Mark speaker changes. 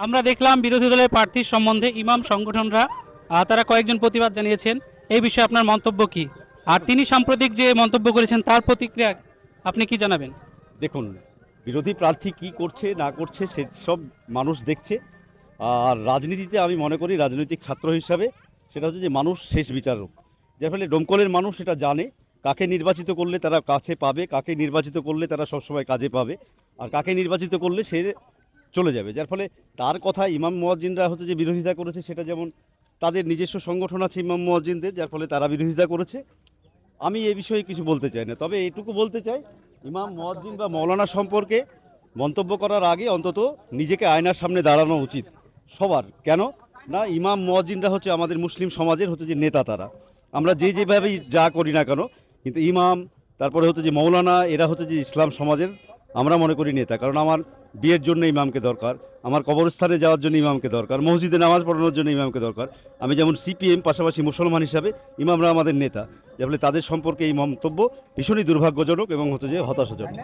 Speaker 1: আমরা দেখলাম বিরোধী দলের প্রার্থীর সম্বন্ধে ইমাম সংগঠনরা তারা কয়েকজন প্রতিবাদ জানিয়েছেন। এই বিষয়ে আপনার মন্তব্য কি? আর তিনি সাম্প্রতিক যে মন্তব্য করেছেন তার প্রতিক্রিয়া আপনি কি জানাবেন?
Speaker 2: দেখুন, বিরোধী প্রার্থী কি করছে না করছে সেসব মানুষ দেখছে। আর রাজনীতিতে আমি মনে করি রাজনৈতিক ছাত্র হিসাবে সেটা হচ্ছে যে মানুষ শেষ বিচারক। যার ফলে ডোমকলের মানুষ এটা জানে কাকে নির্বাচিত করলে তারা কাছে পাবে, কাকে নির্বাচিত করলে তারা সবসময় কাজে পাবে, আর কাকে নির্বাচিত করলে সে চলে যাবে। যার ফলে তার কথা ইমাম মুয়াজ্জিনরা হচ্ছে যে বিরোধিতা করেছে, সেটা যেমন তাদের নিজস্ব সংগঠন আছে ইমাম মুয়াজ্জিনদের, যার ফলে তারা বিরোধিতা করেছে। আমি এ বিষয়ে কিছু বলতে চাই না, তবে এটুকু বলতে চাই ইমাম মুয়াজ্জিন বা মৌলানা সম্পর্কে মন্তব্য করার আগে অন্তত নিজেকে আয়নার সামনে দাঁড়ানো উচিত সবার। কেন না, ইমাম মুয়াজ্জিনরা হচ্ছে আমাদের মুসলিম সমাজের হচ্ছে যে নেতা। তারা আমরা যেভাবেই যা করি না কেন, কিন্তু ইমাম তারপরে হচ্ছে যে মৌলানা এরা হচ্ছে যে ইসলাম সমাজের আমরা মনে করি নেতা। কারণ আমার বিয়ের জন্য ইমামকে দরকার, আমার কবরস্থানে যাওয়ার জন্য ইমামকে দরকার, মসজিদে নামাজ পড়ানোর জন্য ইমামকে দরকার। আমি যেমন সিপিএম, পাশাপাশি মুসলমান হিসাবে ইমামরা আমাদের নেতা। যার ফলে তাদের সম্পর্কে এই মন্তব্য ভীষণই দুর্ভাগ্যজনক এবং হচ্ছে যে হতাশাজনক।